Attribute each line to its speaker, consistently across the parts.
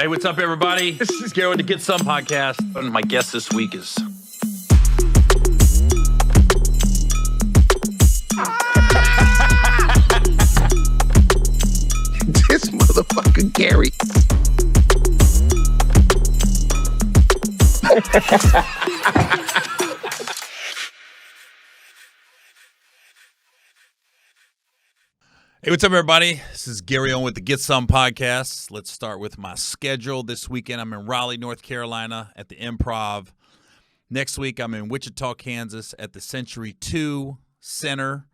Speaker 1: Hey, what's up, everybody? This is Gary with the Get Some podcast. And my guest this week is...
Speaker 2: This motherfucker Gary.
Speaker 1: Hey, what's up, everybody? This is Gary Owen with the Get Some podcast. Let's start with my schedule. This weekend, I'm in Raleigh, North Carolina at the Improv. Next week, I'm in Wichita, Kansas at the Century 2 Center.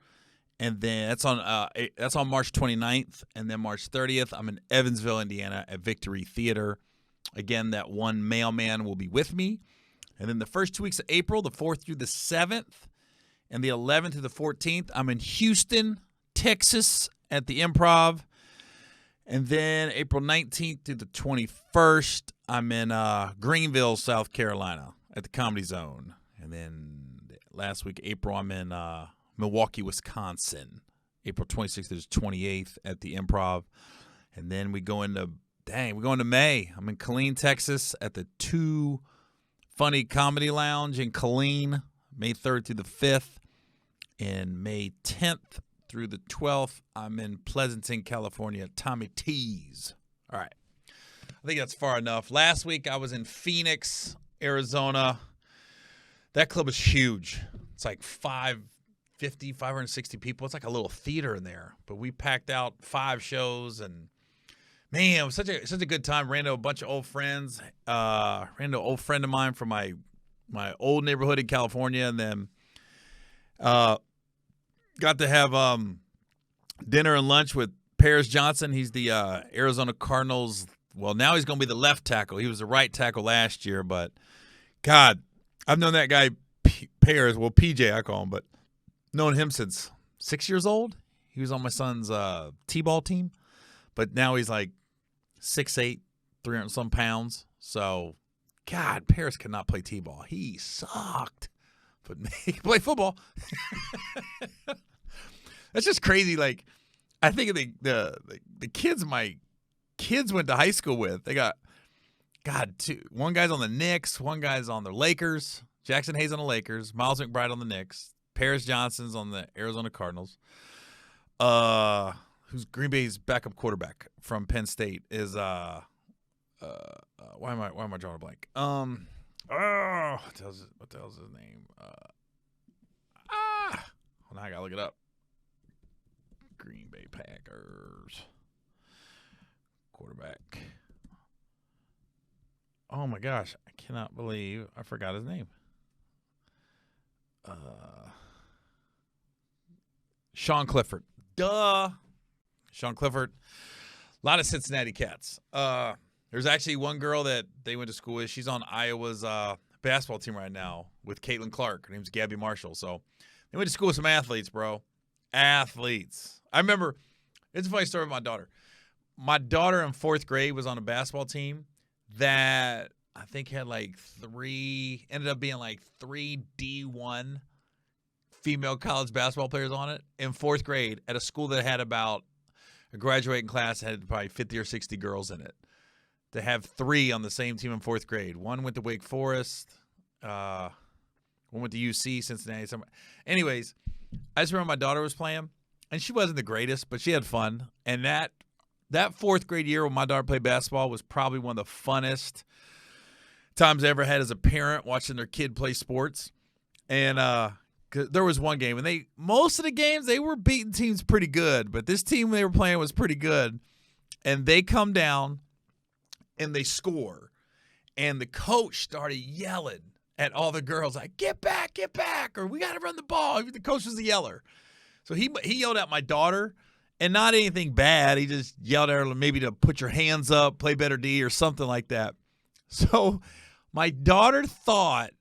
Speaker 1: And then that's on March 29th. And then March 30th, I'm in Evansville, Indiana at Victory Theater. Again, that one mailman will be with me. And then the first 2 weeks of April, the 4th through the 7th, and the 11th through the 14th, I'm in Houston, Texas at the Improv. And then April 19th through the 21st, I'm in Greenville, South Carolina at the Comedy Zone. And then last week, April, I'm in Milwaukee, Wisconsin. April 26th through the 28th at the Improv. And then we go into May. I'm in Killeen, Texas at the 2 Funny Comedy Lounge in Killeen, May 3rd through the 5th. And May 10th through the 12th, I'm in Pleasanton, California at Tommy T's. All right. I think that's far enough. Last week, I was in Phoenix, Arizona. That club is huge. It's like 560 people. It's like a little theater in there. But we packed out 5 shows, and man, it was such a good time. Ran into a bunch of old friends. Ran into an old friend of mine from my old neighborhood in California, and then got to have dinner and lunch with Paris Johnson. He's the Arizona Cardinals. Well, now he's going to be the left tackle. He was the right tackle last year, but God, I've known that guy, Paris. Well, PJ, I call him, but known him since 6 years old. He was on my son's T-ball team, but now he's like 6'8", 300-some pounds. So, God, Paris could not play T-ball. He sucked. But he can play football. That's just crazy. Like, I think of the kids my kids went to high school with. They got, one guy's on the Knicks, one guy's on the Lakers. Jackson Hayes on the Lakers, Miles McBride on the Knicks, Paris Johnson's on the Arizona Cardinals. Who's Green Bay's backup quarterback from Penn State is why am I drawing a blank? What the hell's his name? Well, now I gotta look it up. Green Bay Packers quarterback. Oh my gosh, I cannot believe I forgot his name. Sean Clifford. Duh. Sean Clifford. A lot of Cincinnati Cats. There's actually one girl that they went to school with. She's on Iowa's basketball team right now with Caitlin Clark. Her name's Gabby Marshall. So they went to school with some athletes, bro. Athletes. I remember, it's a funny story with my daughter. My daughter in 4th grade was on a basketball team that I think had ended up being like 3 D1 female college basketball players on it in 4th grade at a school that had about a graduating class that had probably 50 or 60 girls in it. To have 3 on the same team in 4th grade. One went to Wake Forest. One went to UC, Cincinnati. Anyways, I just remember my daughter was playing, and she wasn't the greatest, but she had fun. And that 4th grade year when my daughter played basketball was probably one of the funnest times I ever had as a parent watching their kid play sports. And 'cause there was one game, and most of the games they were beating teams pretty good, but this team they were playing was pretty good. And they come down and they score, and the coach started yelling at all the girls like, get back, or we got to run the ball. The coach was a yeller. So he yelled at my daughter, and not anything bad. He just yelled at her maybe to put your hands up, play better D, or something like that. So my daughter thought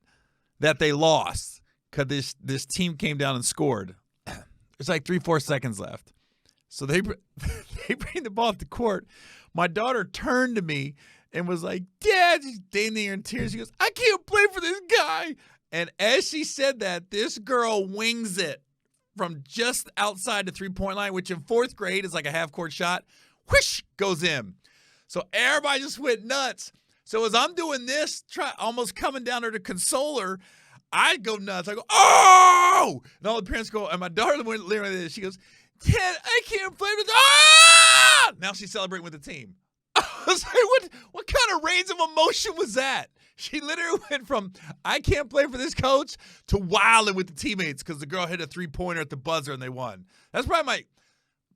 Speaker 1: that they lost because this team came down and scored. There's like 3-4 seconds left. So they bring the ball up the court. My daughter turned to me and was like, Dad, she's standing there in tears. She goes, I can't play for this guy. And as she said that, this girl wings it from just outside the three-point line, which in 4th grade is like a half-court shot. Whoosh, goes in. So everybody just went nuts. So as I'm doing this, almost coming down there to console her, I go nuts. I go, oh! And all the parents go, and my daughter went literally this. She goes, Ted, I can't play with ah! Now she's celebrating with the team. I was like, what kind of range of emotion was that? She literally went from, I can't play for this coach, to wilding with the teammates because the girl hit a three-pointer at the buzzer and they won. That's probably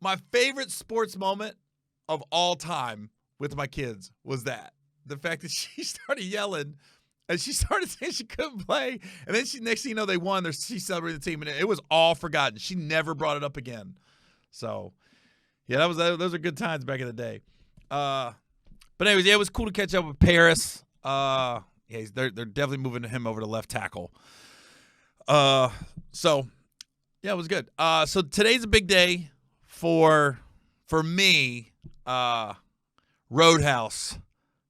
Speaker 1: my favorite sports moment of all time with my kids was that. The fact that she started yelling and she started saying she couldn't play. And then next thing you know, they won. She celebrated the team, and it was all forgotten. She never brought it up again. So, yeah, those are good times back in the day. But anyways, yeah, it was cool to catch up with Paris. Yeah, they're definitely moving him over to left tackle. So, yeah, it was good. So today's a big day for me. Roadhouse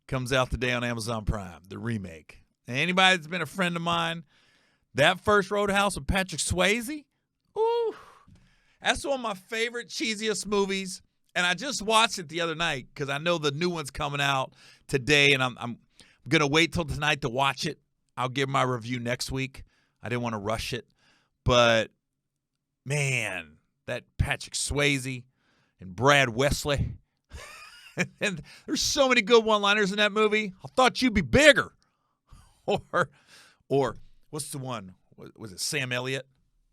Speaker 1: comes out today on Amazon Prime, the remake. And anybody that's been a friend of mine, that first Roadhouse with Patrick Swayze, ooh, that's one of my favorite, cheesiest movies. And I just watched it the other night because I know the new one's coming out today, and I'm going to wait till tonight to watch it. I'll give my review next week. I didn't want to rush it. But, man, that Patrick Swayze and Brad Wesley. And there's so many good one-liners in that movie. I thought you'd be bigger. Or what's the one? Was it Sam Elliott?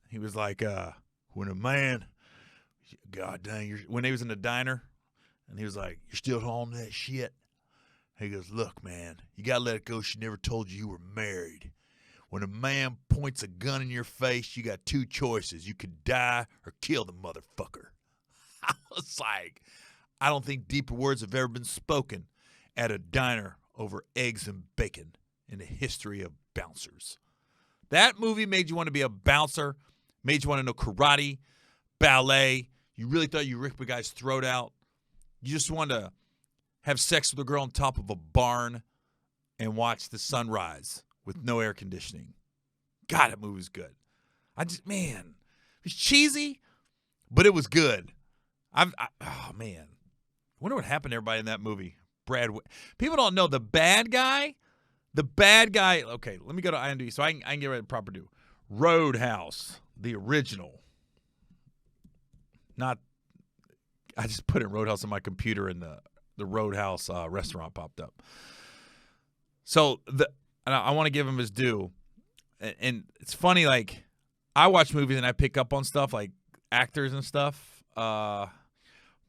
Speaker 1: He was like, when a man, God dang, when he was in the diner, and he was like, you're still on that shit? He goes, look, man, you got to let it go. She never told you were married. When a man points a gun in your face, you got two choices. You could die or kill the motherfucker. I was like, I don't think deeper words have ever been spoken at a diner over eggs and bacon in the history of bouncers. That movie made you want to be a bouncer, made you want to know karate, ballet. You really thought you ripped a guy's throat out. You just wanted to have sex with a girl on top of a barn and watch the sunrise with no air conditioning. God, that movie was good. Man, it was cheesy, but it was good. Oh, man. I wonder what happened to everybody in that movie. People don't know the bad guy. Okay, let me go to IMDb so I can get ready to proper do. Roadhouse, the original. I just put in Roadhouse on my computer and the Roadhouse restaurant popped up. So I want to give him his due. And it's funny, like, I watch movies and I pick up on stuff like actors and stuff.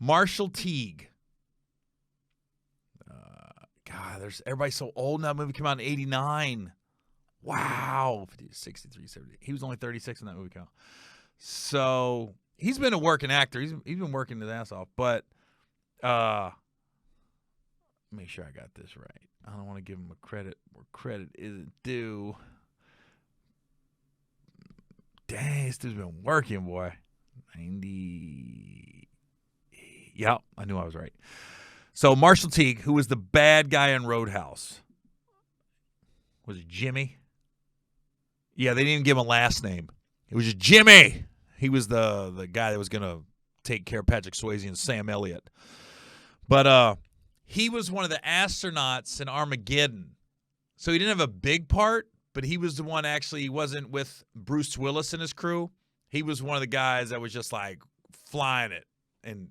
Speaker 1: Marshall Teague. God, everybody's so old now. That movie came out in 89. Wow. 63, 70. He was only 36 in that movie. So he's been a working actor. He's been working his ass off. But make sure I got this right. I don't want to give him a credit where credit isn't due. Dang, this dude's been working, boy. 90. Yep, I knew I was right. So Marshall Teague, who was the bad guy in Roadhouse. Was it Jimmy? Yeah, they didn't even give him a last name. It was just Jimmy. He was the guy that was going to take care of Patrick Swayze and Sam Elliott. But he was one of the astronauts in Armageddon. So he didn't have a big part, but he was the one actually, he wasn't with Bruce Willis and his crew. He was one of the guys that was just like flying it. And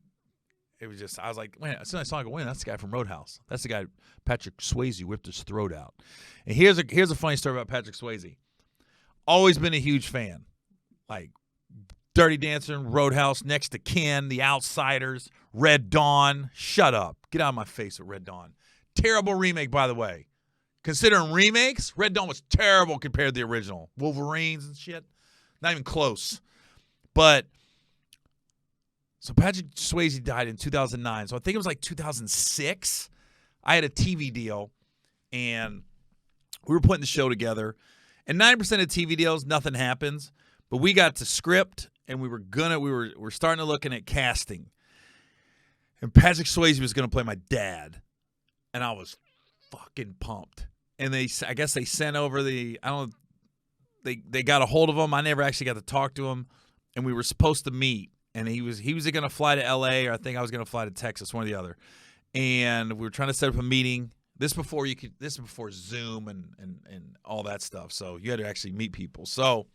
Speaker 1: it was just, I was like, man, as soon as I saw it, that's the guy from Roadhouse. That's the guy Patrick Swayze whipped his throat out. And here's a funny story about Patrick Swayze. Always been a huge fan. Like Dirty Dancing, Roadhouse, Next to Kin, The Outsiders, Red Dawn. Shut up. Get out of my face with Red Dawn. Terrible remake, by the way. Considering remakes, Red Dawn was terrible compared to the original. Wolverines and shit. Not even close. But so Patrick Swayze died in 2009. So I think it was like 2006. I had a TV deal, and we were putting the show together. And 90% of TV deals, nothing happens. But we got to script, and we were starting to looking at casting. And Patrick Swayze was going to play my dad, and I was fucking pumped. And I guess they sent over they got a hold of him. I never actually got to talk to him, and we were supposed to meet. And he was going to fly to L.A., or I think I was going to fly to Texas, one or the other. and we were trying to set up a meeting. This is before Zoom and all that stuff. So you had to actually meet people. So,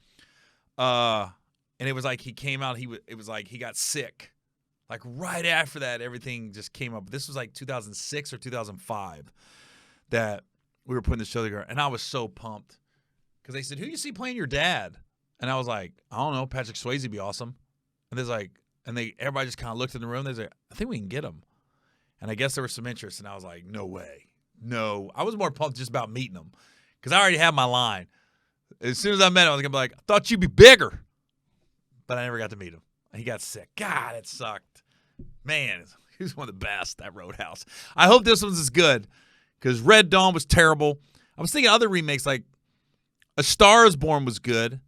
Speaker 1: and it was like he came out. It was like he got sick. Like right after that, everything just came up. This was like 2006 or 2005 that we were putting the show together, and I was so pumped because they said, "Who you see playing your dad?" And I was like, "I don't know. Patrick Swayze would be awesome." And there's like, everybody just kind of looked in the room. They like, "I think we can get him." And I guess there was some interest, and I was like, "No way." No, I was more pumped just about meeting him because I already had my line. As soon as I met him, I was going to be like, I thought you'd be bigger. But I never got to meet him. He got sick. God, it sucked. Man, he was one of the best, that Roadhouse. I hope this one's as good because Red Dawn was terrible. I was thinking other remakes like A Star is Born was good.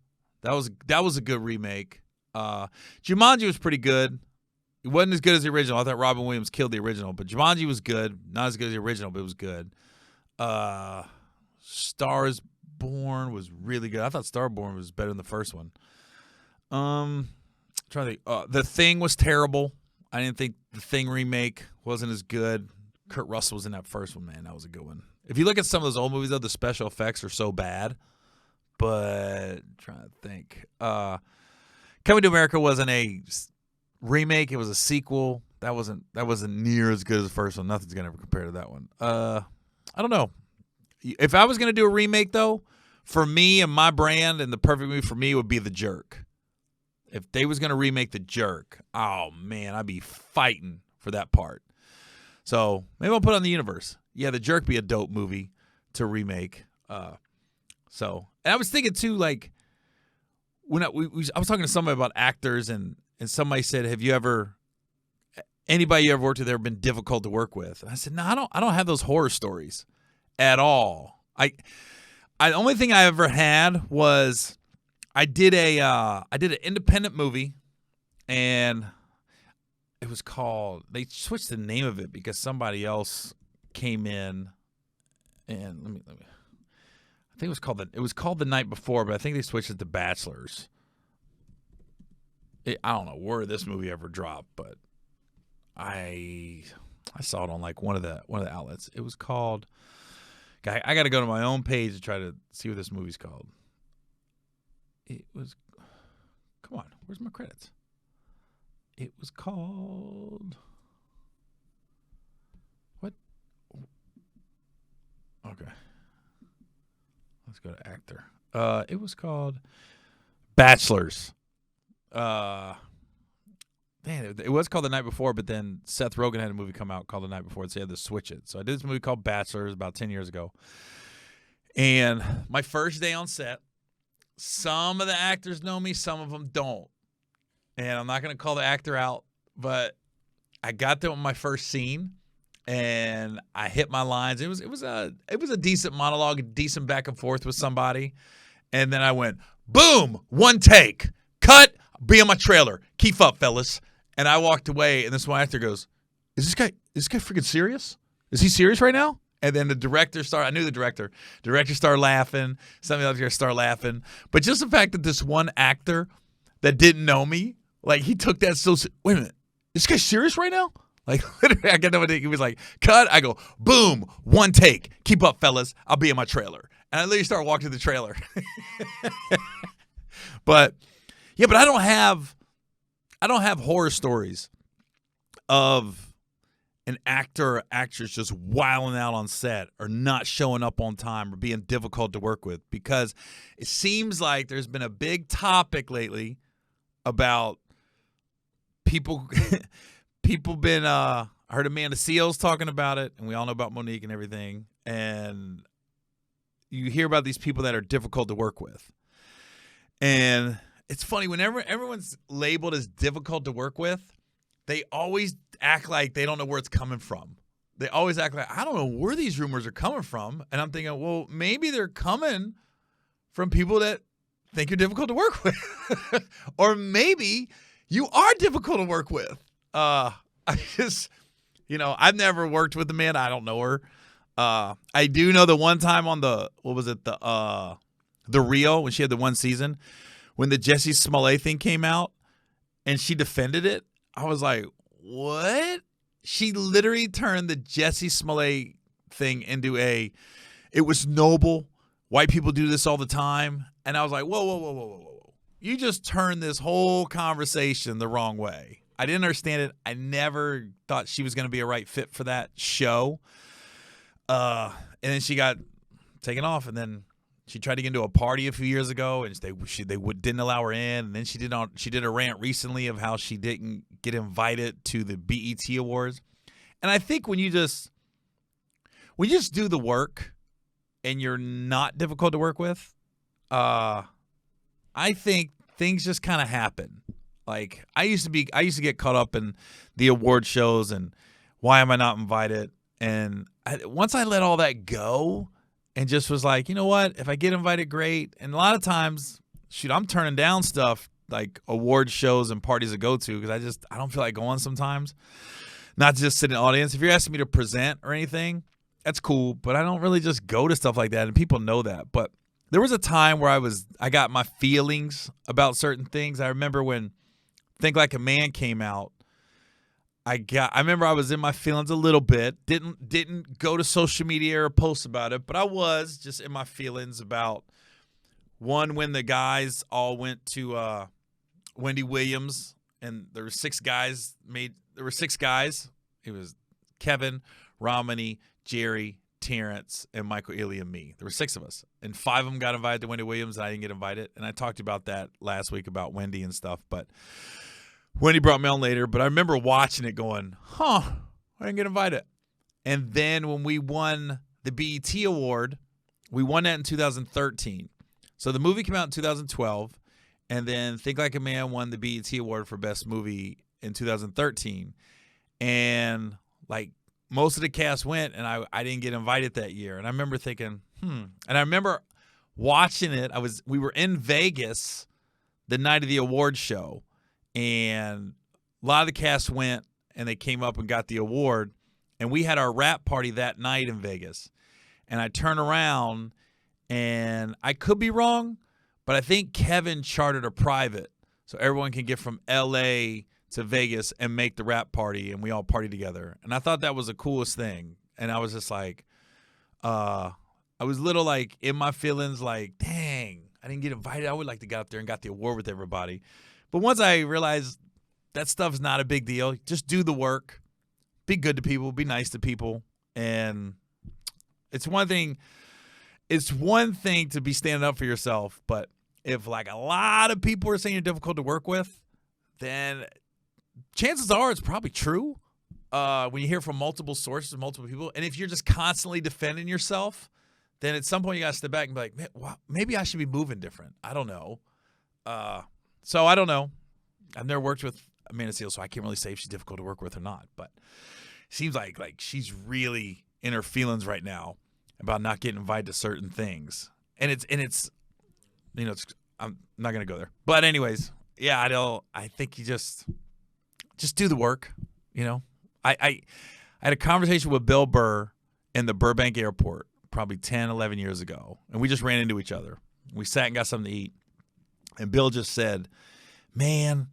Speaker 1: That was a good remake. Jumanji was pretty good. It wasn't as good as the original. I thought Robin Williams killed the original, but Jumanji was good. Not as good as the original, but it was good. Stars Born was really good. I thought Starborn was better than the first one. Trying to think. The Thing was terrible. I didn't think the Thing remake wasn't as good. Kurt Russell was in that first one, man. That was a good one. If you look at some of those old movies, though, the special effects are so bad. But I'm trying to think. Coming to America wasn't a remake. It was a sequel. That wasn't near as good as the first one. Nothing's gonna ever compare to that one. I don't know. If I was gonna do a remake though, for me and my brand, and the perfect movie for me would be The Jerk. If they was gonna remake The Jerk, oh man, I'd be fighting for that part. So maybe I'll put it on the universe. Yeah, The Jerk be a dope movie to remake. And I was thinking too, like when I was talking to somebody about actors and somebody said, anybody you ever worked with ever been difficult to work with? And I said, no, I don't have those horror stories at all. The only thing I ever had was I did an independent movie, and it was called, they switched the name of it because somebody else came in, and let me I think it was called The Night Before, but I think they switched it to Bachelors. I don't know where this movie ever dropped, but I saw it on like one of the outlets. It was called. I got to go to my own page to try to see what this movie's called. It was. Come on, where's my credits? It was called. What? Okay. Let's go to actor. It was called Bachelors. Man, it was called The Night Before, but then Seth Rogen had a movie come out called The Night Before, so they had to switch it. So I did this movie called Bachelors about 10 years ago. And my first day on set, some of the actors know me, some of them don't. And I'm not going to call the actor out, but I got there on my first scene, and I hit my lines. It was a decent monologue, a decent back and forth with somebody. And then I went, boom, one take, cut, be on my trailer. Keep up, fellas. And I walked away, and this one actor goes, is this guy freaking serious? Is he serious right now? And then the director started, I knew the director. Director started laughing. Some of the others started laughing. But just the fact that this one actor that didn't know me, like he took that so, wait a minute, is this guy serious right now? Like literally, I get no idea. He was like, cut. I go, boom, one take. Keep up, fellas. I'll be in my trailer. And I literally started walking to the trailer. But yeah, but I don't have horror stories of an actor or actress just wilding out on set or not showing up on time or being difficult to work with, because it seems like there's been a big topic lately about people been I heard Amanda Seales talking about it, and we all know about Monique and everything, and you hear about these people that are difficult to work with. And it's funny, whenever everyone's labeled as difficult to work with, they always act like they don't know where it's coming from. They always act like, I don't know where these rumors are coming from. And I'm thinking, well, maybe they're coming from people that think you're difficult to work with. Or maybe you are difficult to work with. I just, I've never worked with Amanda. I don't know her. I do know the one time on the Rio, when she had the one season, when the Jussie Smollett thing came out and she defended it, I was like, what? she literally turned the Jussie Smollett thing into it was noble. White people do this all the time. And I was like, whoa. You just turned this whole conversation the wrong way. I didn't understand it. I never thought she was going to be a right fit for that show. And then she got taken off, and then she tried to get into a party a few years ago, and they didn't allow her in. And then she did a rant recently of how she didn't get invited to the BET Awards. And I think when you just do the work and you're not difficult to work with, I think things just kind of happen. Like I used to get caught up in the award shows and why am I not invited? And once I let all that go and just was like, you know what? If I get invited, great. And a lot of times, shoot, I'm turning down stuff like award shows and parties to go to because I don't feel like going sometimes. Not just sit in the audience. If you're asking me to present or anything, that's cool. But I don't really just go to stuff like that, and people know that. But there was a time where I got my feelings about certain things. I remember when Think Like a Man came out. I remember I was in my feelings a little bit. Didn't go to social media or post about it, but I was just in my feelings about one when the guys all went to Wendy Williams, and there were six guys. It was Kevin, Romney, Jerry, Terrence, and Michael Ealy and me. There were six of us, and five of them got invited to Wendy Williams, and I didn't get invited. And I talked about that last week about Wendy and stuff, but Wendy brought me on later. But I remember watching it going, I didn't get invited. And then when we won the BET Award, we won that in 2013. So the movie came out in 2012, and then Think Like a Man won the BET Award for Best Movie in 2013. And like most of the cast went, and I didn't get invited that year. And I remember thinking, And I remember watching it. We were in Vegas the night of the award show, and a lot of the cast went, and they came up and got the award. And we had our rap party that night in Vegas. And I turn around, and I could be wrong, but I think Kevin chartered a private so everyone can get from L.A. to Vegas and make the rap party, and we all party together. And I thought that was the coolest thing. And I was just like, I was little like in my feelings like, dang, I didn't get invited. I would like to get up there and got the award with everybody. But once I realized that stuff's not a big deal, just do the work, be good to people, be nice to people. And it's one thing to be standing up for yourself, but if like a lot of people are saying you're difficult to work with, then chances are it's probably true when you hear from multiple sources, multiple people. And if you're just constantly defending yourself, then at some point you got to step back and be like, man, wow, maybe I should be moving different. I don't know. So I don't know. I've never worked with Amanda Seales, so I can't really say if she's difficult to work with or not. But it seems like she's really in her feelings right now about not getting invited to certain things. And it's I'm not going to go there. But anyways, yeah, I think you just do the work, you know. I had a conversation with Bill Burr in the Burbank airport probably 10, 11 years ago, and we just ran into each other. We sat and got something to eat, and Bill just said, man,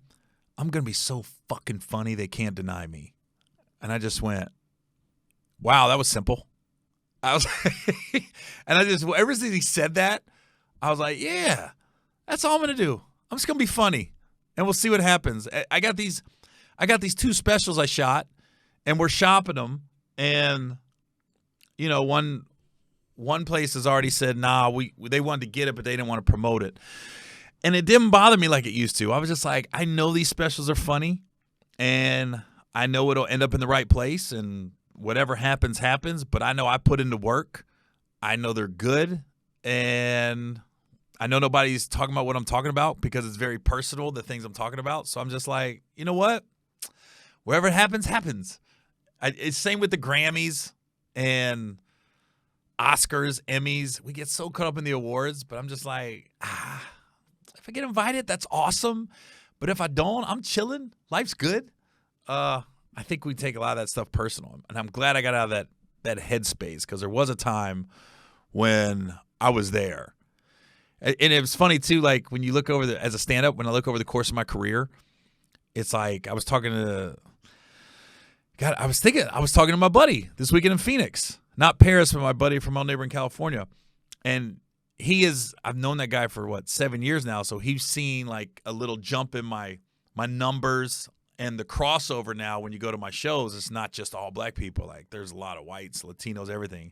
Speaker 1: I'm going to be so fucking funny they can't deny me. And I just went, wow, that was simple. I was and ever since he said that, I was like, yeah, that's all I'm going to do. I'm just going to be funny, and we'll see what happens. I got these two specials I shot, and we're shopping them, and you know, one place has already said, nah, they wanted to get it, but they didn't want to promote it. And it didn't bother me like it used to. I was just like, I know these specials are funny, and I know it'll end up in the right place, and whatever happens, happens. But I know I put into work. I know they're good, and I know nobody's talking about what I'm talking about because it's very personal, the things I'm talking about. So I'm just like, you know what? Wherever it happens, happens. It's same with the Grammys and Oscars, Emmys. We get so caught up in the awards, but I'm just like, if I get invited, that's awesome. But if I don't, I'm chilling. Life's good. I think we take a lot of that stuff personal. And I'm glad I got out of that headspace because there was a time when I was there. And it was funny, too, like when you look over as a stand-up, when I look over the course of my career, it's like I was talking to God, I was talking to my buddy this weekend in Phoenix, not Paris, but my buddy from our neighbor in California. And I've known that guy for 7 years now. So he's seen like a little jump in my numbers and the crossover now. When you go to my shows, it's not just all black people. Like there's a lot of whites, Latinos, everything.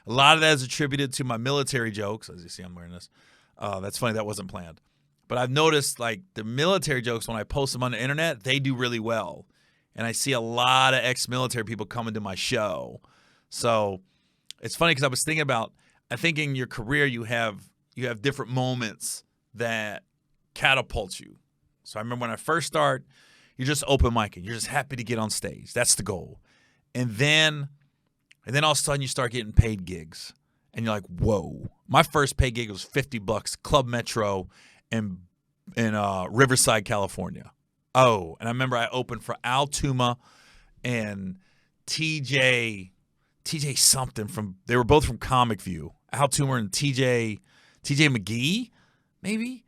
Speaker 1: A lot of that is attributed to my military jokes. As you see, I'm wearing this. That's funny. That wasn't planned. But I've noticed like the military jokes, when I post them on the internet, they do really well. And I see a lot of ex-military people coming to my show. So it's funny because I was thinking about, I think in your career you have different moments that catapult you. So I remember when I first start, you're just open micing. You're just happy to get on stage. That's the goal. And then all of a sudden you start getting paid gigs. And you're like, whoa. My first paid gig was $50, Club Metro in Riverside, California. Oh, and I remember I opened for Al Tuma and TJ something they were both from Comic View. Al Tuma and TJ McGee, maybe?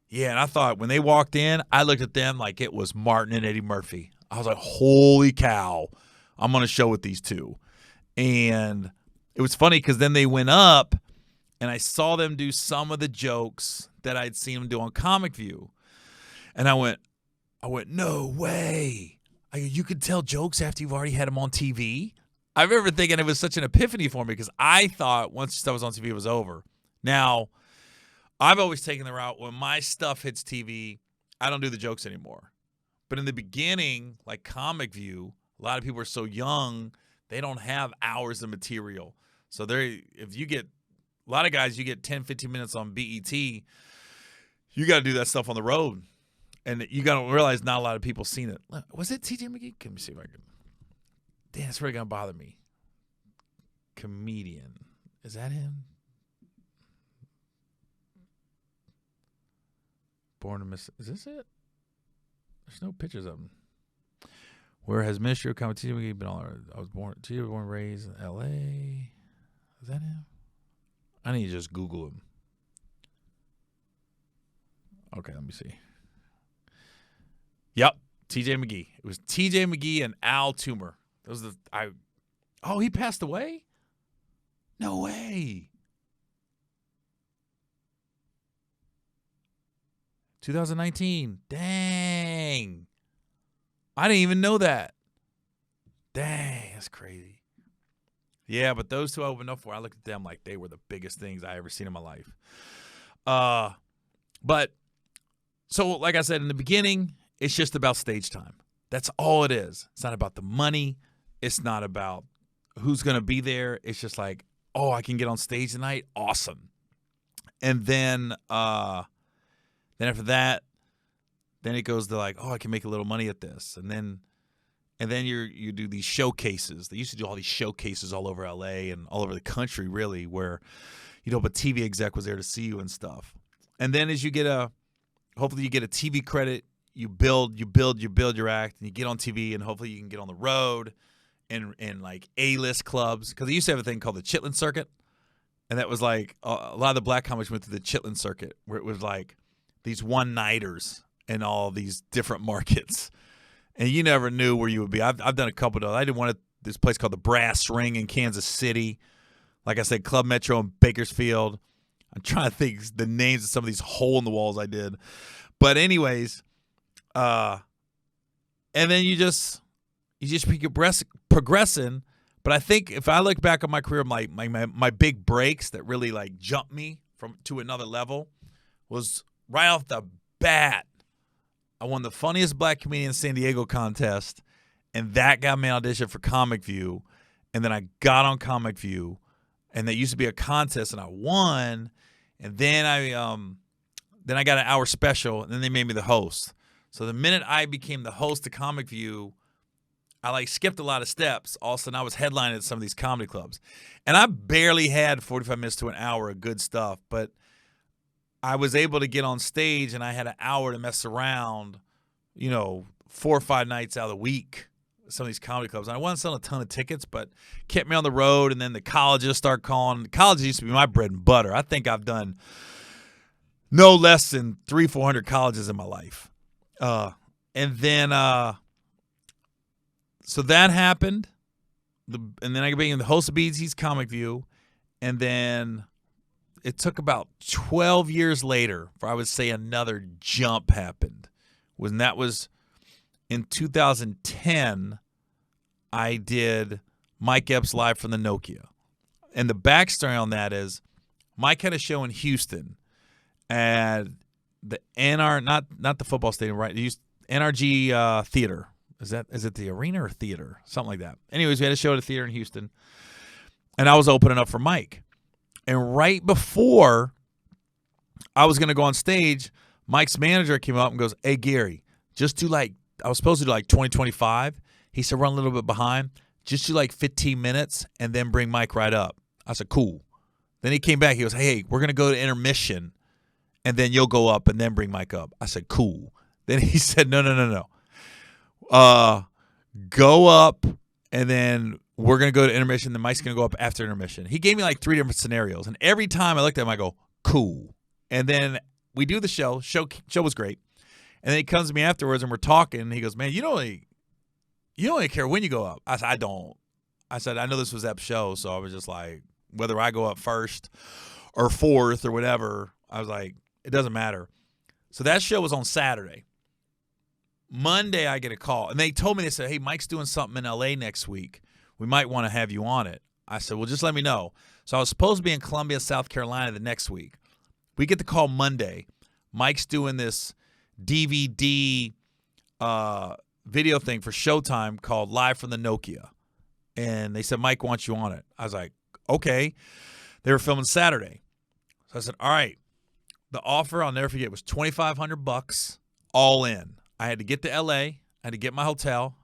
Speaker 1: Yeah, and I thought when they walked in, I looked at them like it was Martin and Eddie Murphy. I was like, holy cow, I'm on a show with these two. And it was funny because then they went up and I saw them do some of the jokes that I'd seen them do on Comic View. And I went, no way. You could tell jokes after you've already had them on TV? I remember thinking it was such an epiphany for me because I thought once stuff was on TV, it was over. Now, I've always taken the route when my stuff hits TV, I don't do the jokes anymore. But in the beginning, like Comic View, a lot of people are so young, they don't have hours of material. So if you get a lot of guys, you get 10, 15 minutes on BET, you got to do that stuff on the road. And you got to realize not a lot of people seen it. Was it TJ McGee? Let me see if I can. Damn, that's really going to bother me. Comedian. Is that him? Born to Miss. Is this it? There's no pictures of him. Where has Ministry of Comedy TJ McGee been all over? I was born and raised in L.A. Is that him? I need to just Google him. Okay, let me see. Yep, TJ McGee. It was TJ McGee and Al Toomer. Those are Oh, he passed away? No way. 2019. Dang. I didn't even know that. Dang, that's crazy. Yeah, but those two I opened up for, I looked at them like they were the biggest things I ever seen in my life. But so like I said in the beginning, it's just about stage time. That's all it is. It's not about the money. It's not about who's going to be there. It's just like, oh, I can get on stage tonight. Awesome. And then after that, then it goes to like, oh, I can make a little money at this. And then you do these showcases. They used to do all these showcases all over LA and all over the country, really, where a TV exec was there to see you and stuff. And then as hopefully you get a TV credit, you build your act, and you get on TV, and hopefully you can get on the road and like A-list clubs. Because they used to have a thing called the Chitlin Circuit, and that was like a lot of the black comics went to the Chitlin Circuit, where it was like these one-nighters in all these different markets. And you never knew where you would be. I've done a couple of those. I did one at this place called the Brass Ring in Kansas City. Like I said, Club Metro in Bakersfield. I'm trying to think the names of some of these hole-in-the-walls I did. But anyways, and then you just keep progressing. But I think if I look back on my career, my big breaks that really like jumped me to another level was right off the bat. I won the Funniest Black Comedian in San Diego contest, and that got me an audition for Comic View. And then I got on Comic View, and that used to be a contest, and I won. And then I got an hour special, and then they made me the host. So the minute I became the host of Comic View, I like skipped a lot of steps. All of a sudden, I was headlining at some of these comedy clubs, and I barely had 45 minutes to an hour of good stuff, but I was able to get on stage, and I had an hour to mess around, 4 or 5 nights out of the week, some of these comedy clubs. And I wasn't selling a ton of tickets, but kept me on the road, and then the colleges start calling. Colleges used to be my bread and butter. I think I've done no less than 300-400 colleges in my life. And then So that happened. And then I became the host of BET's Comic View. And then it took about 12 years later for I would say another jump happened. When that was in 2010, I did Mike Epps live from the Nokia. And the backstory on that is Mike had a show in Houston at the not the football stadium, right? They used NRG Theater. Is it the arena or theater? Something like that. Anyways, we had a show at a theater in Houston, and I was opening up for Mike. And right before I was going to go on stage, Mike's manager came up and goes, "Hey, Gary, just do I was supposed to do 2025. He said, run a little bit behind. Just do 15 minutes and then bring Mike right up." I said, cool. Then he came back. He goes, "Hey, we're going to go to intermission, and then you'll go up and then bring Mike up." I said, cool. Then he said, no. Go up, and then we're going to go to intermission. Then Mike's going to go up after intermission. He gave me 3 different scenarios, and every time I looked at him, I go, cool. And then we do the show. Show was great. And then he comes to me afterwards, and we're talking, and he goes, "Man, you don't really care when you go up." I said, "I don't." I said, "I know this was Epps' show, so I was just like, whether I go up first or fourth or whatever, I was like, it doesn't matter." So that show was on Saturday. Monday, I get a call, and they told me, they said, "Hey, Mike's doing something in L.A. next week. We might want to have you on it." I said, "Well, just let me know." So I was supposed to be in Columbia, South Carolina the next week. We get the call Monday. Mike's doing this DVD video thing for Showtime called Live from the Nokia. And they said, "Mike wants you on it." I was like, okay. They were filming Saturday. So I said, all right. The offer, I'll never forget, was $2,500 all in. I had to get to L.A. I had to get my hotel.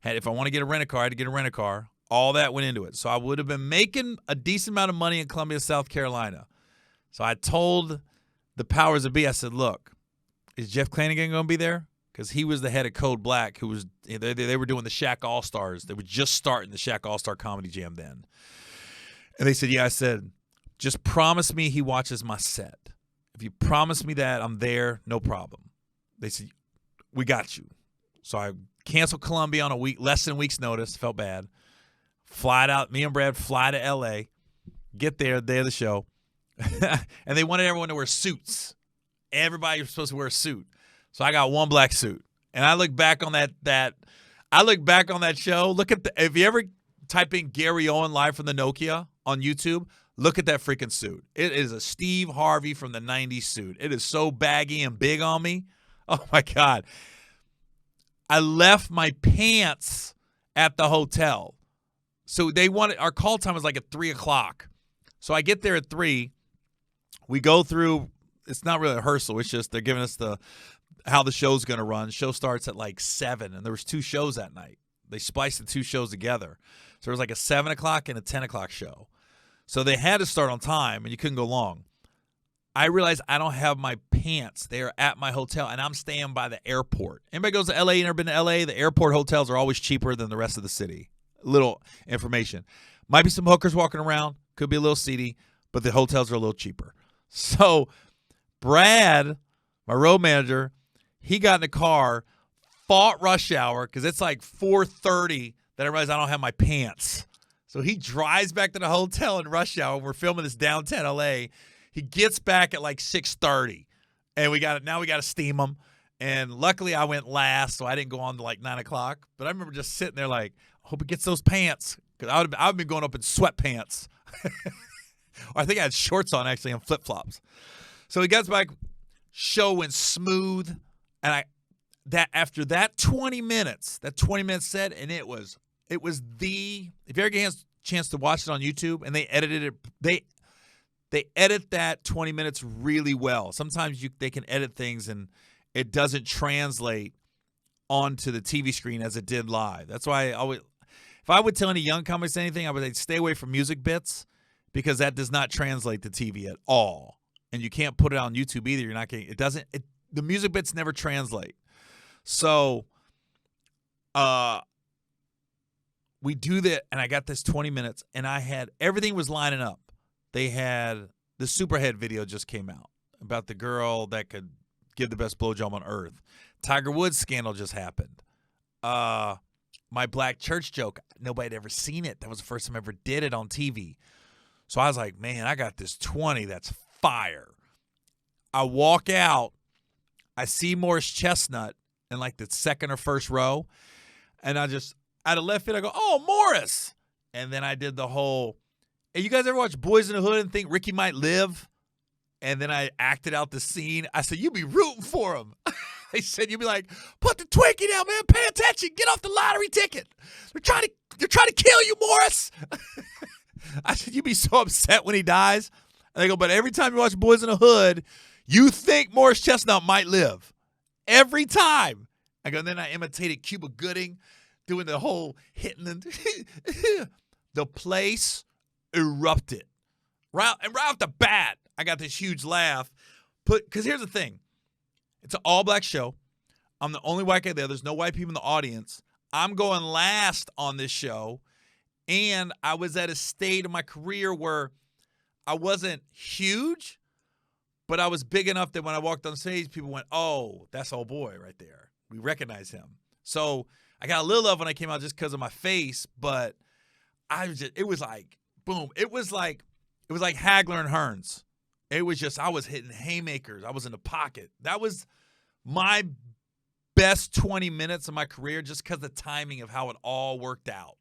Speaker 1: If I want to get a rent-a-car, I had to get a rent-a-car. All that went into it. So I would have been making a decent amount of money in Columbia, South Carolina. So I told the powers that be, I said, "Look, is Jeff Clanigan going to be there?" Because he was the head of Code Black, who was they were doing the Shaq All-Stars. They were just starting the Shaq All-Star Comedy Jam then. And they said, "Yeah." I said, "Just promise me he watches my set. If you promise me that, I'm there, no problem." They said, "We got you." So I canceled Columbia on less than a week's notice. Felt bad. Me and Brad fly to L.A., get there, day of the show. And they wanted everyone to wear suits. Everybody was supposed to wear a suit. So I got one black suit. And I look back on that show. If you ever type in Gary Owen live from the Nokia on YouTube, look at that freaking suit. It is a Steve Harvey from the 90s suit. It is so baggy and big on me. Oh, my God. I left my pants at the hotel. So our call time was at 3 o'clock. So I get there at 3. We go through, it's not really a rehearsal. It's just they're giving us how the show's going to run. The show starts at 7, and there was 2 shows that night. They spliced the 2 shows together. So there was a 7 o'clock and a 10 o'clock show. So they had to start on time, and you couldn't go long. I realized I don't have my pants. They are at my hotel, and I'm staying by the airport. Anybody goes to L.A., you never been to L.A., the airport hotels are always cheaper than the rest of the city. Little information. Might be some hookers walking around. Could be a little seedy, but the hotels are a little cheaper. So Brad, my road manager, he got in the car, fought rush hour because it's 4:30 that I realized I don't have my pants. So he drives back to the hotel in rush hour. We're filming this downtown L.A. He gets back at 6:30, and we got to steam him. And luckily I went last, so I didn't go on to 9 o'clock. But I remember just sitting there I hope he gets those pants, because I would have been going up in sweatpants. Or I think I had shorts on, actually, and flip-flops. So he gets back, show went smooth, and after that 20 minutes set, and it was if you ever get a chance to watch it on YouTube, and they edited it, they edit that 20 minutes really well. Sometimes they can edit things and it doesn't translate onto the TV screen as it did live. That's why if I would tell any young comics anything, I would say stay away from music bits, because that does not translate to TV at all. And you can't put it on YouTube either. You're not getting the music bits never translate. So we do that, and I got this 20 minutes, and everything was lining up. They had the Superhead video just came out about the girl that could give the best blowjob on earth. Tiger Woods scandal just happened. my black church joke. Nobody had ever seen it. That was the first time I ever did it on TV. So I was like, man, I got this 20 that's fire. I walk out. I see Morris Chestnut in like the second or first row. And I just, out of left field, I go, oh, Morris. And then I did the whole, hey, you guys ever watch Boys in the Hood and think Ricky might live? And then I acted out the scene. I said, you be rooting for him. They said, you'd be like, put the Twinkie down, man. Pay attention. Get off the lottery ticket. They're trying to kill you, Morris. I said, you'd be so upset when he dies. And they go, but every time you watch Boys in the Hood, you think Morris Chestnut might live. Every time. I go, and then I imitated Cuba Gooding doing the whole hitting. The place erupted. Right off the bat, I got this huge laugh. Because here's the thing. It's an all-black show. I'm the only white guy there. There's no white people in the audience. I'm going last on this show. And I was at a state of my career where I wasn't huge, but I was big enough that when I walked on stage, people went, oh, that's old boy right there. We recognize him. So I got a little love when I came out just because of my face, but it was like, boom. It was like Hagler and Hearns. It was just, I was hitting haymakers. I was in the pocket. That was my best 20 minutes of my career just because of the timing of how it all worked out.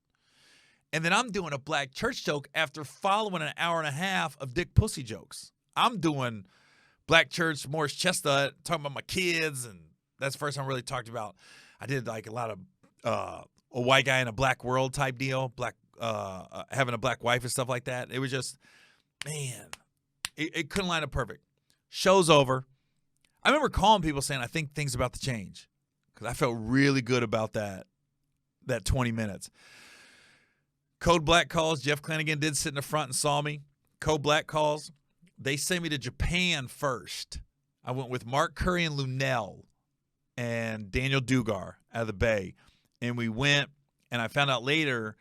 Speaker 1: And then I'm doing a black church joke after following an hour and a half of dick pussy jokes. I'm doing black church, Morris Chestnut, talking about my kids, and that's the first time I really talked about. I did like a lot of a white guy in a black world type deal, having a black wife and stuff like that. It was just, man, it couldn't line up perfect. Show's over. I remember calling people saying, I think things about to change, because I felt really good about that 20 minutes. Code Black calls. Jeff Clanagan did sit in the front and saw me. Code Black calls. They sent me to Japan first. I went with Mark Curry and Lunell and Daniel Dugar out of the Bay. And we went, and I found out later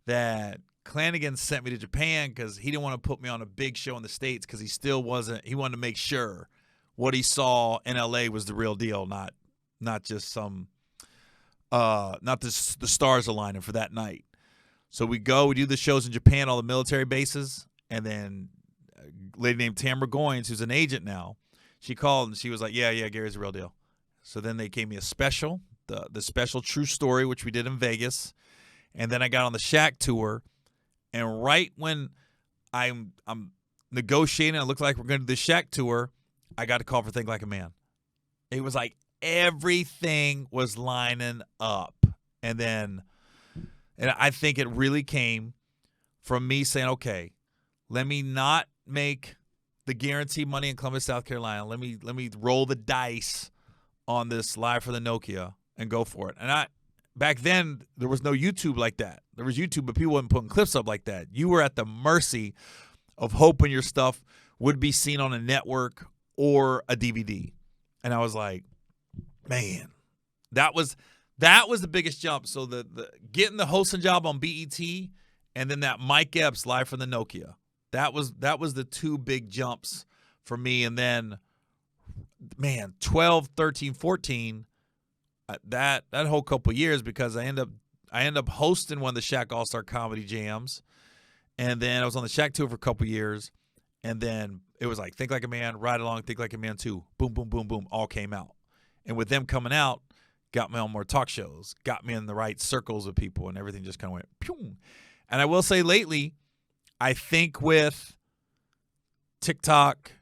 Speaker 1: that Clanagan sent me to Japan because he didn't want to put me on a big show in the States because he wanted to make sure what he saw in L.A. was the real deal, not just some, not the stars aligning for that night. So we do the shows in Japan, all the military bases, and then a lady named Tamara Goins, who's an agent now, she called and she was like, yeah, Gary's the real deal. So then they gave me a special, the special True Story, which we did in Vegas, and then I got on the Shack tour, and right when I'm negotiating, it looked like we're going to do the Shack tour, I got a call for Think Like a Man. It was like everything was lining up, and I think it really came from me saying, okay, let me not make the guaranteed money in Columbus, South Carolina. Let me roll the dice on this live for the Nokia and go for it. And back then, there was no YouTube like that. There was YouTube, but people weren't putting clips up like that. You were at the mercy of hoping your stuff would be seen on a network or a DVD. And I was like, man, that was the biggest jump. So the getting the hosting job on BET and then that Mike Epps live from the Nokia. That was the two big jumps for me. And then, man, 12, 13, 14, that whole couple years, because I end up hosting one of the Shaq All-Star Comedy Jams. And then I was on the Shaq tour for a couple years. And then it was like Think Like a Man, Ride Along, Think Like a Man 2. Boom, boom, boom, boom, all came out. And with them coming out, got me on more talk shows, got me in the right circles of people, and everything just kind of went pew. And I will say lately, I think with TikTok,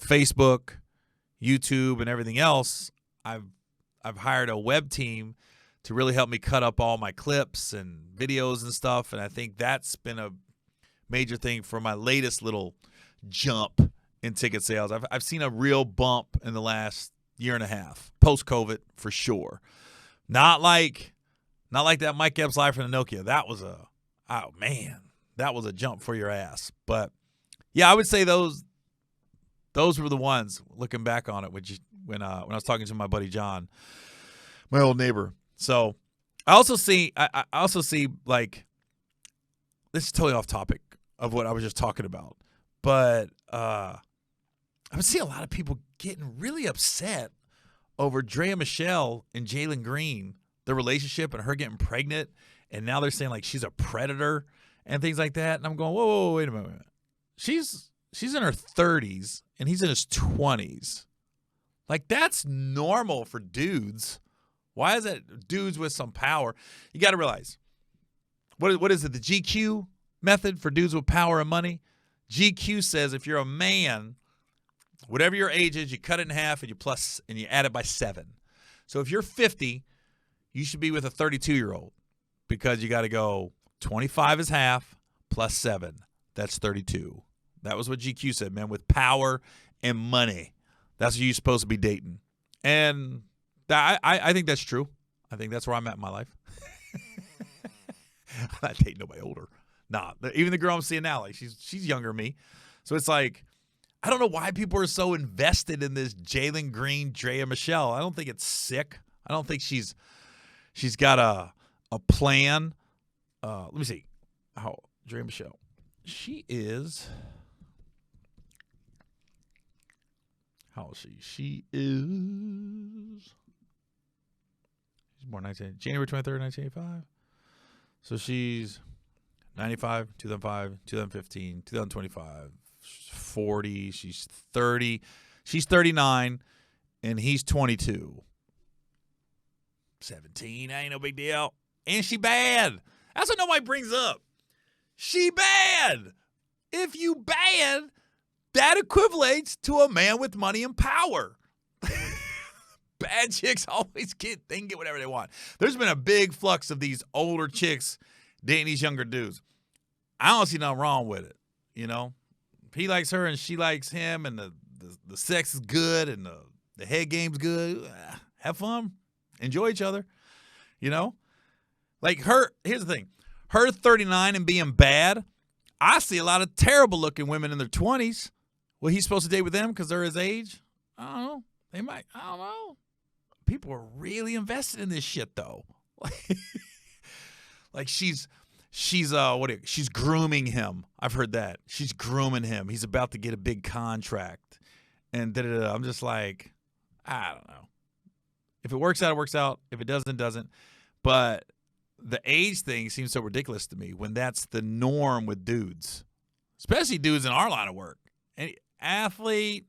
Speaker 1: Facebook, YouTube, and everything else, I've hired a web team to really help me cut up all my clips and videos and stuff, and I think that's been a major thing for my latest little jump in ticket sales. I've seen a real bump in the last year and a half, post-COVID for sure. Not like that Mike Epps live from the Nokia. That was a jump for your ass. But yeah, I would say those were the ones. Looking back on it, when I was talking to my buddy John, my old neighbor. So I also see like, this is totally off topic of what I was just talking about, but I would see a lot of people getting really upset over Draya, Michele and Jalen Green the relationship and her getting pregnant, and now they're saying like she's a predator and things like that. And I'm going, whoa, wait a minute. She's in her 30s and he's in his 20s. Like, that's normal for dudes. Why is that dudes with some power? You got to realize, what is it, the GQ method for dudes with power and money? GQ says if you're a man, whatever your age is, you cut it in half and you add it by 7. So if you're 50, you should be with a 32-year-old because you got to go 25 is half plus 7. That's 32. That was what GQ said, man, with power and money. That's who you're supposed to be dating. And I think that's true. I think that's where I'm at in my life. I'm not dating nobody older. Nah, even the girl I'm seeing now, like she's younger than me. So it's like, I don't know why people are so invested in this Jalen Green, Draya, Michele. I don't think it's sick. I don't think she's got a plan. Let me see. How Draya, Michele. She is. How old is she? She is. She's born January 23rd, 1985. So she's 95, 2005, 2015, 2025, 40. She's 30. She's 39, and he's 22. 17, ain't no big deal. And she bad. That's what nobody brings up. She bad. If you bad, that equivalates to a man with money and power. Bad chicks always get whatever they want. There's been a big flux of these older chicks dating these younger dudes. I don't see nothing wrong with it, you know? If he likes her and she likes him and the sex is good and the head game's good, have fun. Enjoy each other, you know? Like here's the thing. Her 39 and being bad, I see a lot of terrible-looking women in their 20s. Well, he's supposed to date with them because they're his age? I don't know. They might. I don't know. People are really invested in this shit, though. Like she's grooming him. I've heard that. She's grooming him. He's about to get a big contract. And I'm just like, I don't know. If it works out, it works out. If it doesn't, it doesn't. But the age thing seems so ridiculous to me when that's the norm with dudes, especially dudes in our line of work. Any athlete,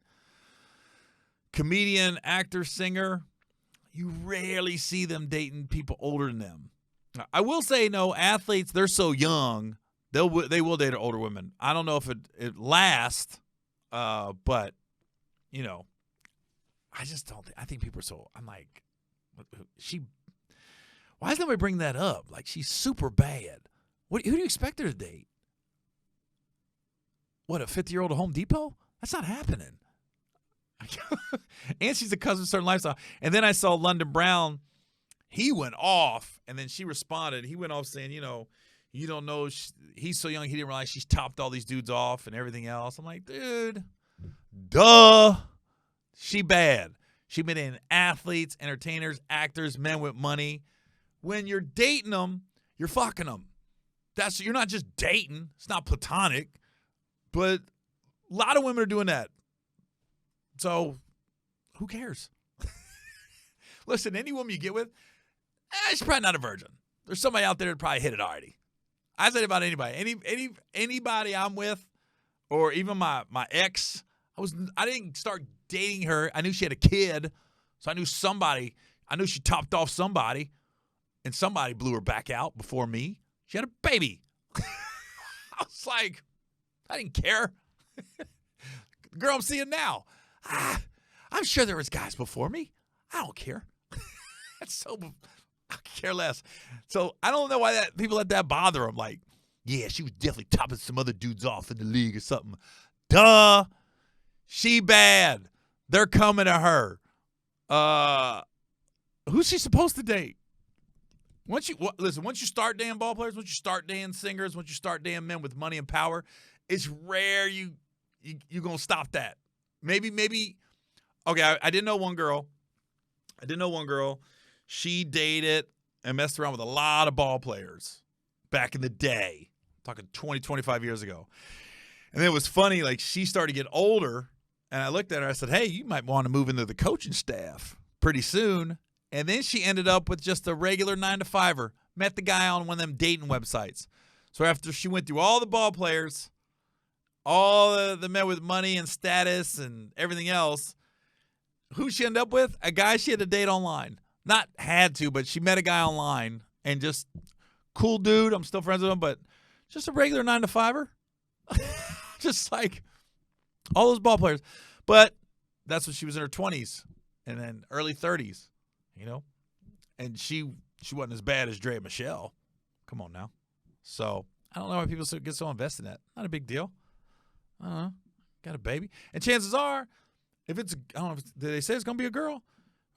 Speaker 1: comedian, actor, singer, you rarely see them dating people older than them. I will say, no, athletes, they're so young, they will date older women. I don't know if it lasts, but, you know, I just don't think, I think people are so, I'm like, why does nobody bring that up? Like, she's super bad. Who do you expect her to date? What, a 50-year-old at Home Depot? That's not happening. And she's a cousin of certain lifestyle. And then I saw London Brown. He went off, and then she responded. He went off saying, you know, you don't know. He's so young, he didn't realize she's topped all these dudes off and everything else. I'm like, dude, duh. She bad. She been in athletes, entertainers, actors, men with money. When you're dating them, you're fucking them. You're not just dating. It's not platonic. But a lot of women are doing that. So who cares? Listen, any woman you get with, she's probably not a virgin. There's somebody out there that probably hit it already. I said about anybody. Anybody I'm with, or even my ex, I didn't start dating her. I knew she had a kid, so I knew somebody. I knew she topped off somebody, and somebody blew her back out before me. She had a baby. I was like, I didn't care. The girl I'm seeing now, I'm sure there was guys before me. I don't care. I care less. So I don't know why people let that bother them. Like, yeah, she was definitely topping some other dudes off in the league or something. Duh. She bad. They're coming to her. Who's she supposed to date? Once you start dating ball players, once you start dating singers, once you start dating men with money and power, it's rare you're going to stop that. Maybe. Okay, I didn't know one girl. She dated and messed around with a lot of ball players back in the day. I'm talking 20, 25 years ago. And then it was funny, like she started to get older, and I looked at her, I said, hey, you might want to move into the coaching staff pretty soon. And then she ended up with just a regular 9-to-5er. Met the guy on one of them dating websites. So after she went through all the ball players, all the men with money and status and everything else, who she ended up with? A guy she had to date online. Not had to, but she met a guy online and just cool dude. I'm still friends with him, but just a regular 9-to-5er. Just like all those ball players. But that's when she was in her 20s and then early 30s, you know. And she wasn't as bad as Draya Michele. Come on now. So I don't know why people get so invested in that. Not a big deal. I don't know. Got a baby. And chances are, if it's, I don't know, they say it's going to be a girl.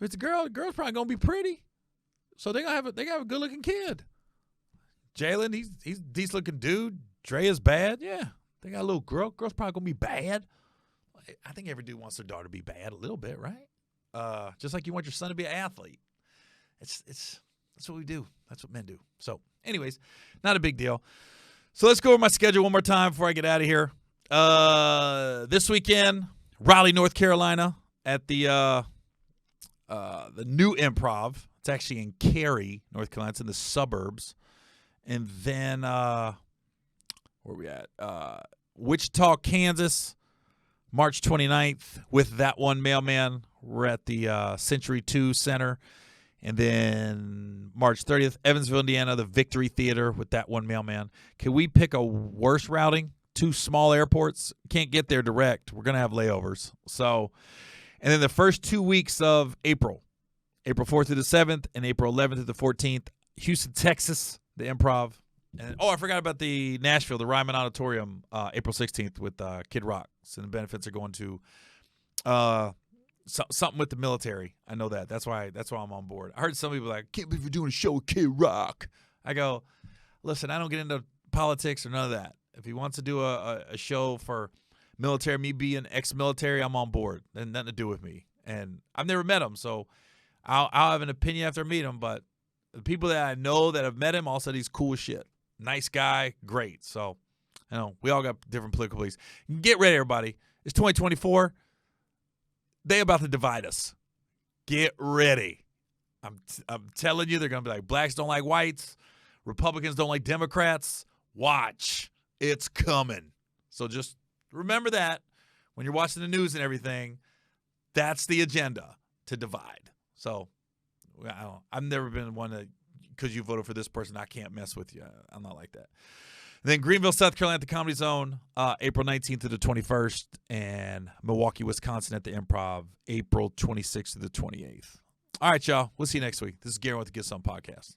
Speaker 1: If it's a girl, the girl's probably going to be pretty. So they got to have a good-looking kid. Jalen, he's a decent-looking dude. Draya's bad. Yeah. They got a little girl. Girl's probably going to be bad. I think every dude wants their daughter to be bad a little bit, right? Just like you want your son to be an athlete. That's what we do. That's what men do. So, anyways, not a big deal. So let's go over my schedule one more time before I get out of here. This weekend, Raleigh, North Carolina, at the new Improv. It's actually in Cary, North Carolina. It's in the suburbs. And then where are we at? Wichita, Kansas, March 29th with That One Mailman. We're at the Century 2 Center. And then March 30th, Evansville, Indiana, the Victory Theater with That One Mailman. Can we pick a worse routing? 2 small airports. Can't get there direct. We're going to have layovers. So, and then the first 2 weeks of April 4th through the 7th and April 11th through the 14th, Houston, Texas, the Improv. And I forgot about the Nashville, the Ryman Auditorium, April 16th with Kid Rock. So the benefits are going to something with the military. I know that. That's why I'm on board. I heard some people like, can't believe you're doing a show with Kid Rock. I go, listen, I don't get into politics or none of that. If he wants to do a show for military, me being ex-military, I'm on board. And nothing to do with me. And I've never met him, so I'll have an opinion after I meet him. But the people that I know that have met him all said he's cool as shit. Nice guy, great. So, we all got different political beliefs. Get ready, everybody. It's 2024. They about to divide us. Get ready. I'm telling you, they're going to be like, blacks don't like whites. Republicans don't like Democrats. Watch. It's coming. So just remember that when you're watching the news and everything, that's the agenda, to divide. So I've never been one that, because you voted for this person, I can't mess with you. I'm not like that. And then Greenville, South Carolina at the Comedy Zone, April 19th to the 21st, and Milwaukee, Wisconsin at the Improv, April 26th to the 28th. All right, y'all. We'll see you next week. This is Gary with the Get Some Podcast.